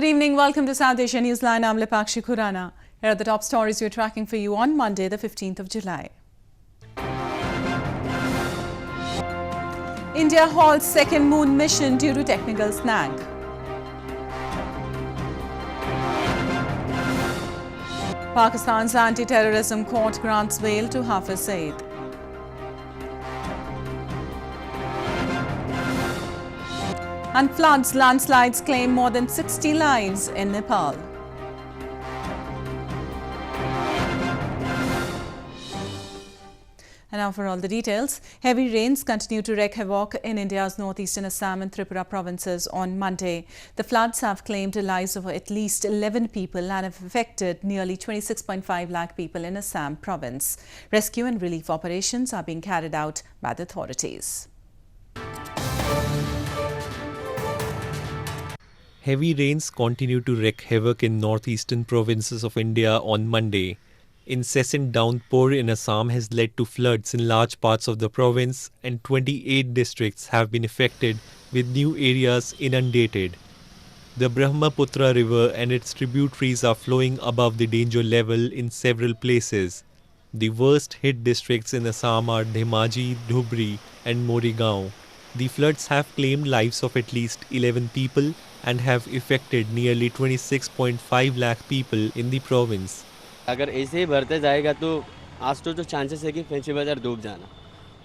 evening. Welcome to South Asia Newsline. I'm Lipakshi Khurana. Here are the top stories we're tracking for you on Monday, the 15th of July. India halts second moon mission due to technical snag. Pakistan's anti-terrorism court grants bail to Hafiz Saeed. And floods, landslides claim more than 60 lives in Nepal. And now for all the details. Heavy rains continue to wreak havoc in India's northeastern Assam and Tripura provinces on Monday. The floods have claimed the lives of at least 11 people and have affected nearly 26.5 lakh people in Assam province. Rescue and relief operations are being carried out by the authorities. Heavy rains continue to wreak havoc in northeastern provinces of India on Monday. Incessant downpour in Assam has led to floods in large parts of the province, and 28 districts have been affected, with new areas inundated. The Brahmaputra river and its tributaries are flowing above the danger level in several places. The worst hit districts in Assam are Dhemaji, Dhubri and Morigaon. The floods have claimed lives of at least 11 people and have affected nearly 26.5 lakh people in the province. अगर ऐसे ही भरते जाएगा तो आज तो जो chances है कि फैंसी बाजार डूब जाना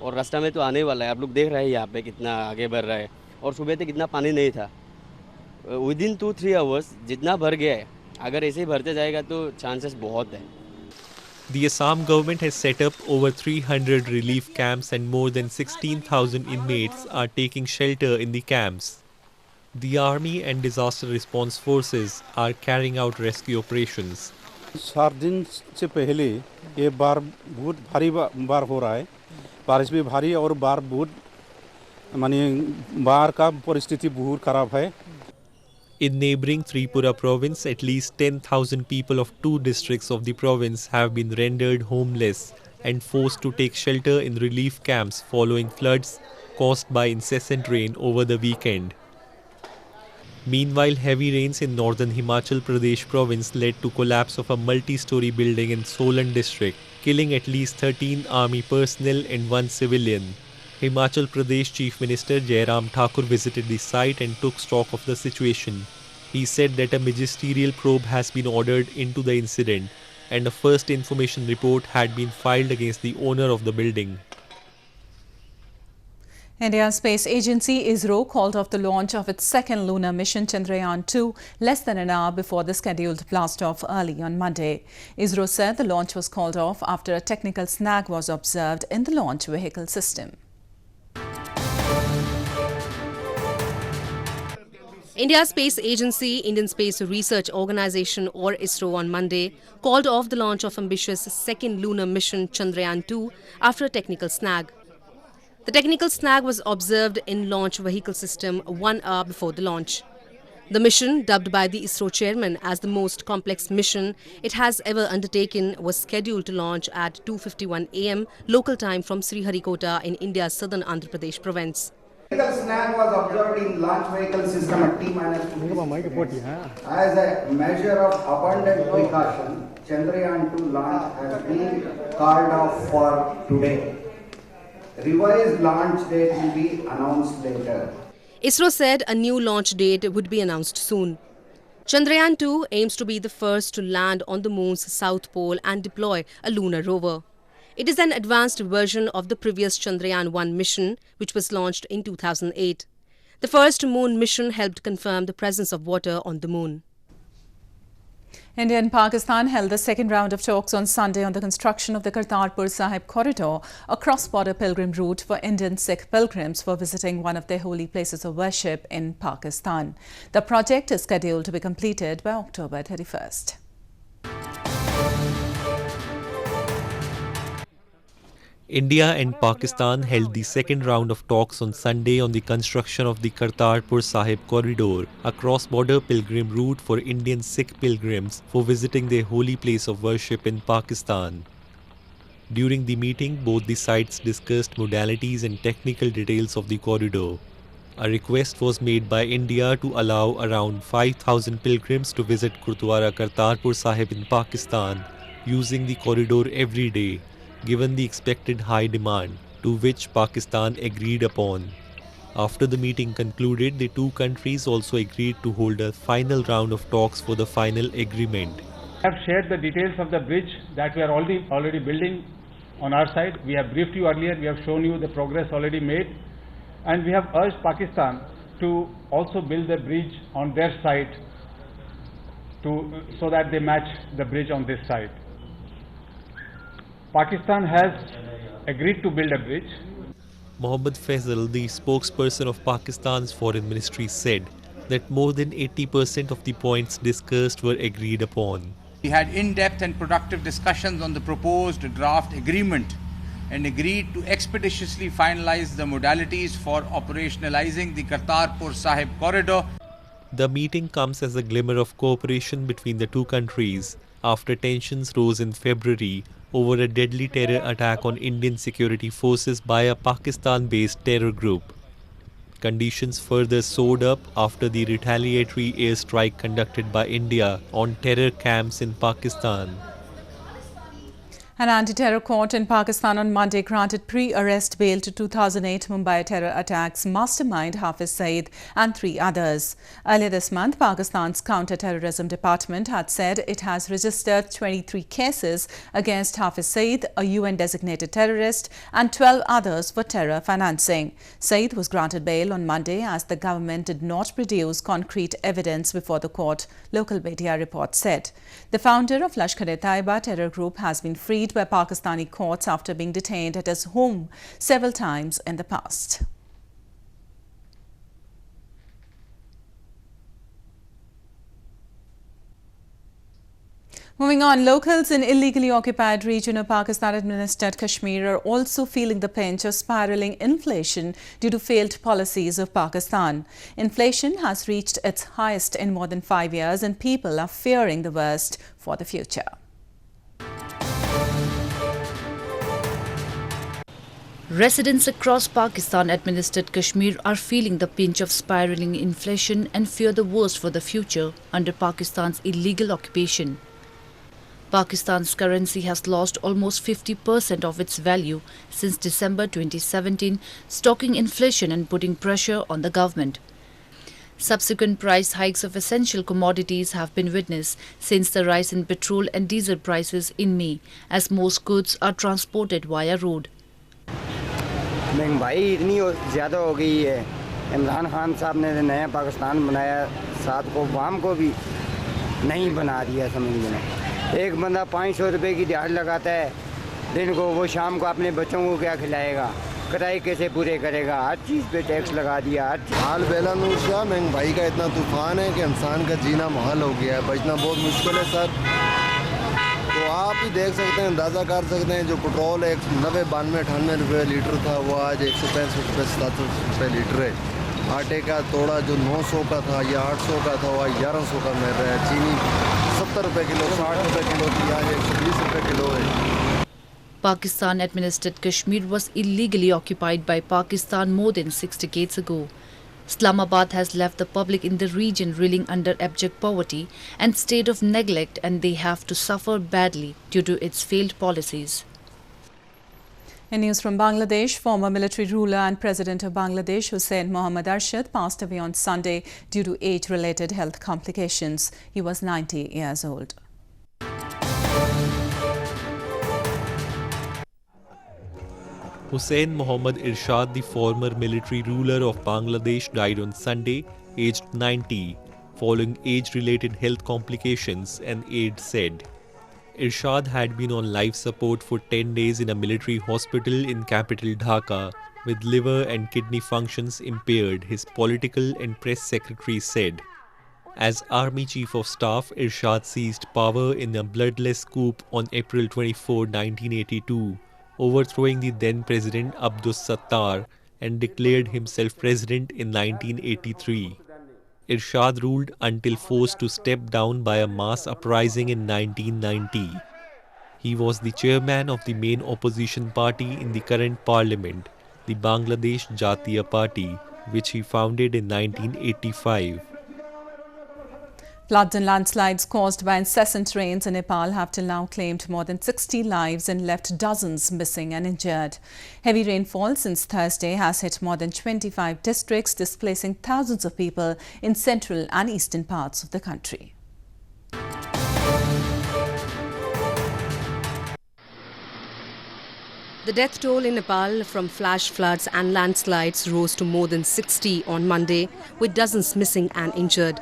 और रास्ता में तो आने वाला है। आप लोग देख रहे हैं यहाँ पे कितना आगे बढ़ रहा है और सुबह तक कितना पानी नहीं था। विदिन 2-3 आवर्स जितना भर गया है, अगर ऐसे ही भरते जाएगा तो चांसेस बहुत है। The Assam government has set up over 300 relief camps and more than 16,000 inmates are taking shelter in the camps. The army and disaster response forces are carrying out rescue operations. 4 दिन से पहले ये बार बहुत भारी बार हो रहा है। बारिश भी भारी और बार बहुत माने बार का परिस्थिति बहुत खराब है। In neighboring Tripura province, at least 10,000 people of 2 districts of the province have been rendered homeless and forced to take shelter in relief camps following floods caused by incessant rain over the weekend. Meanwhile, heavy rains in northern Himachal Pradesh province led to collapse of a multi-story building in Solan district, killing at least 13 army personnel and 1 civilian. Himachal Pradesh Chief Minister Jairam Thakur visited the site and took stock of the situation. He said that a magisterial probe has been ordered into the incident and a first information report had been filed against the owner of the building. India's space agency ISRO called off the launch of its second lunar mission Chandrayaan-2 less than an hour before the scheduled blast-off early on Monday. ISRO said the launch was called off after a technical snag was observed in the launch vehicle system. India's space agency, Indian Space Research Organisation or ISRO on Monday called off the launch of ambitious second lunar mission Chandrayaan-2 after a technical snag. The technical snag was observed in launch vehicle system 1 hour before the launch. The mission, dubbed by the ISRO chairman as the most complex mission it has ever undertaken, was scheduled to launch at 2:51 am local time from Sriharikota in India's southern Andhra Pradesh province. Technical snag was observed in launch vehicle system at T-2 as a measure of abundant precaution. Chandrayaan-2 launch has been called off for today. Revised launch date will be announced later. ISRO said a new launch date would be announced soon. Chandrayaan-2 aims to be the first to land on the moon's south pole and deploy a lunar rover. It is an advanced version of the previous Chandrayaan-1 mission, which was launched in 2008. The first moon mission helped confirm the presence of water on the moon. India and Pakistan held the second round of talks on Sunday on the construction of the Kartarpur Sahib corridor, a cross-border pilgrim route for Indian Sikh pilgrims for visiting one of their holy places of worship in Pakistan. The project is scheduled to be completed by October 31st. India and Pakistan held the second round of talks on Sunday on the construction of the Kartarpur Sahib corridor, a cross-border pilgrim route for Indian Sikh pilgrims for visiting their holy place of worship in Pakistan. During the meeting, both the sides discussed modalities and technical details of the corridor. A request was made by India to allow around 5,000 pilgrims to visit Gurdwara Kartarpur Sahib in Pakistan using the corridor every day, given the expected high demand, to which Pakistan agreed upon. After the meeting concluded, the two countries also agreed to hold a final round of talks for the final agreement. We have shared the details of the bridge that we are already building on our side. We have briefed you earlier, we have shown you the progress already made, and we have urged Pakistan to also build the bridge on their side so that they match the bridge on this side. Pakistan has agreed to build a bridge. Mohammad Faisal, the spokesperson of Pakistan's foreign ministry, said that more than 80% of the points discussed were agreed upon. We had in-depth and productive discussions on the proposed draft agreement and agreed to expeditiously finalize the modalities for operationalizing the Kartarpur Sahib corridor. The meeting comes as a glimmer of cooperation between the two countries after tensions rose in February over a deadly terror attack on Indian security forces by a Pakistan-based terror group. Conditions further soared up after the retaliatory airstrike conducted by India on terror camps in Pakistan. An anti-terror court in Pakistan on Monday granted pre-arrest bail to 2008 Mumbai terror attacks mastermind Hafiz Saeed and 3 others. Earlier this month, Pakistan's counter-terrorism department had said it has registered 23 cases against Hafiz Saeed, a UN-designated terrorist, and 12 others for terror financing. Saeed was granted bail on Monday as the government did not produce concrete evidence before the court, local media reports said. The founder of Lashkar-e-Taiba terror group has been freed by Pakistani courts after being detained at his home several times in the past. Moving on, locals in illegally occupied region of Pakistan-administered Kashmir are also feeling the pinch of spiraling inflation due to failed policies of Pakistan. Inflation has reached its highest in more than 5 years and people are fearing the worst for the future. Residents across Pakistan-administered Kashmir are feeling the pinch of spiraling inflation and fear the worst for the future under Pakistan's illegal occupation. Pakistan's currency has lost almost 50% of its value since December 2017, stoking inflation and putting pressure on the government. Subsequent price hikes of essential commodities have been witnessed since the rise in petrol and diesel prices in May, as most goods are transported via road. महंगाई इतनी ज़्यादा हो गई है। इमरान खान साहब ने नया पाकिस्तान बनाया, साथ को वाम को भी नहीं बना दिया। समझ में एक बंदा 500 रुपये की दिहाड़ी लगाता है दिन को, वो शाम को अपने बच्चों को क्या खिलाएगा, किराए कैसे पूरे करेगा, हर चीज़ पे टैक्स लगा दिया। हाल बेला नूशा महंगाई का इतना तूफान है कि इंसान का जीना मुहाल हो गया है, बचना बहुत मुश्किल है सर। तो आप ही देख सकते हैं, अंदाज़ा कर सकते हैं, जो पेट्रोल 90, 92, 98 रुपये लीटर था वो आज 165 रुपये 67 रुपये लीटर है। आटे का तोड़ा जो 900 का था या 800 का था वो 1100 का मिल रहा है। चीनी 70 रुपये किलो, 60 रुपये किलो थी, आज 120 रुपये किलो है। Pakistan-administered Kashmir was illegally occupied by Pakistan more than 6 decades ago. Islamabad has left the public in the region reeling under abject poverty and state of neglect, and they have to suffer badly due to its failed policies. In news from Bangladesh, former military ruler and President of Bangladesh Hussein Mohammad Arshad passed away on Sunday due to age-related health complications. He was 90 years old. Hussein Mohammad Irshad, the former military ruler of Bangladesh, died on Sunday, aged 90, following age-related health complications, an aide said. Irshad had been on life support for 10 days in a military hospital in capital Dhaka, with liver and kidney functions impaired, his political and press secretary said. As Army Chief of Staff, Irshad seized power in a bloodless coup on April 24, 1982, overthrowing the then President Abdus Sattar and declared himself president in 1983. Irshad ruled until forced to step down by a mass uprising in 1990. He was the chairman of the main opposition party in the current parliament, the Bangladesh Jatiya Party, which he founded in 1985. Floods and landslides caused by incessant rains in Nepal have till now claimed more than 60 lives and left dozens missing and injured. Heavy rainfall since Thursday has hit more than 25 districts, displacing thousands of people in central and eastern parts of the country. The death toll in Nepal from flash floods and landslides rose to more than 60 on Monday, with dozens missing and injured.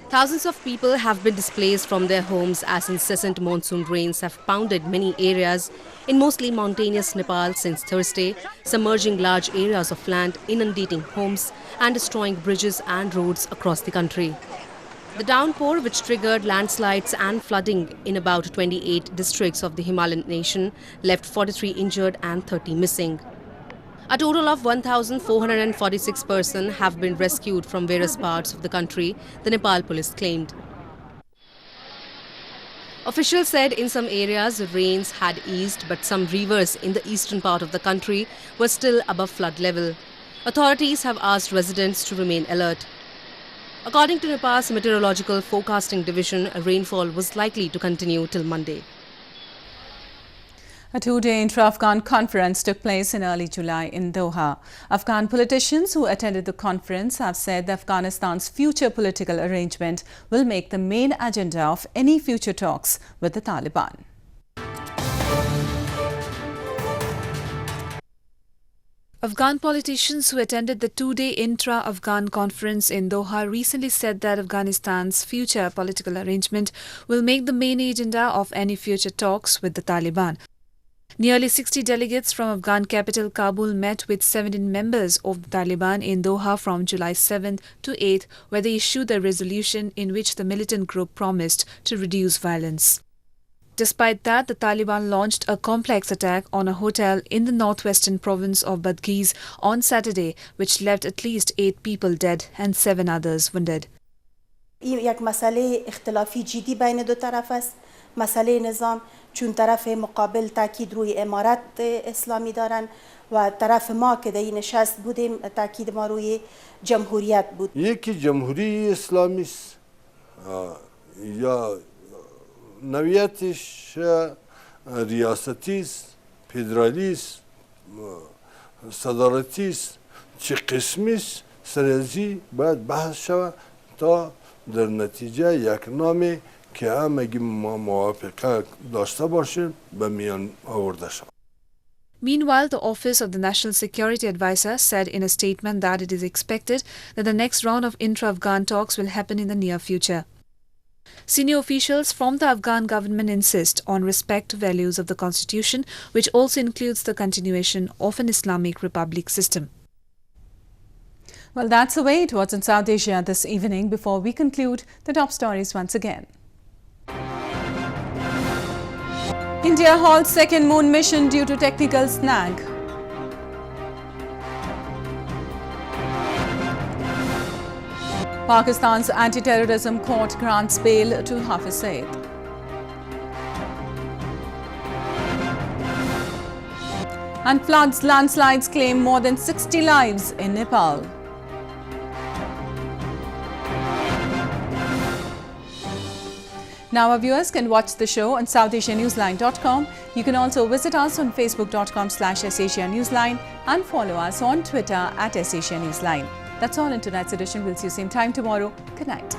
Thousands of people have been displaced from their homes as incessant monsoon rains have pounded many areas in mostly mountainous Nepal since Thursday, submerging large areas of land, inundating homes and destroying bridges and roads across the country. The downpour, which triggered landslides and flooding in about 28 districts of the Himalayan nation, left 43 injured and 30 missing. A total of 1,446 persons have been rescued from various parts of the country, the Nepal police claimed. Officials said in some areas rains had eased, but some rivers in the eastern part of the country were still above flood level. Authorities have asked residents to remain alert. According to Nepal's Meteorological Forecasting Division, rainfall was likely to continue till Monday. A two-day intra-Afghan conference took place in early July in Doha. Afghan politicians who attended the conference have said that Afghanistan's future political arrangement will make the main agenda of any future talks with the Taliban. Afghan politicians who attended the two-day intra-Afghan conference in Doha recently said that Afghanistan's future political arrangement will make the main agenda of any future talks with the Taliban. Nearly 60 delegates from Afghan capital Kabul met with 17 members of the Taliban in Doha from July 7th to 8th, where they issued a resolution in which the militant group promised to reduce violence. Despite that, the Taliban launched a complex attack on a hotel in the northwestern province of Badghis on Saturday, which left at least 8 people dead and 7 others wounded. یک مسئله اختلافی جدی بین دو طرف است. مسئله نظام چون طرف مقابل تاکید روی امارت اسلامی دارن و طرف ما که در این نشست بودیم تاکید ما روی جمهوریت بود. یکی جمهوری اسلامی است یا نوعیتش ریاستی است، فدرالی است، صدارتی است، چه قسمی است، سرازی باید بحث شود تا در نتیجه یک نامی که همگی موافقه داشته باشیم به میان آورده شود. Meanwhile, the Office of the National Security Advisor said in a statement that it is expected that the next round of intra-Afghan talks will happen in the near future. Senior officials from the Afghan government insist on respect to values of the constitution, which also includes the continuation of an Islamic Republic system. Well, that's the way it was in South Asia this evening. Before we conclude, the top stories once again. India halts second moon mission due to technical snag. Pakistan's anti-terrorism court grants bail to Hafiz Saeed. And floods, landslides claim more than 60 lives in Nepal. Now our viewers can watch the show on SouthAsiaNewsline.com. You can also visit us on Facebook.com/SAsia Newsline and follow us on Twitter @SAsia Newsline. That's all in tonight's edition. We'll see you same time tomorrow. Good night.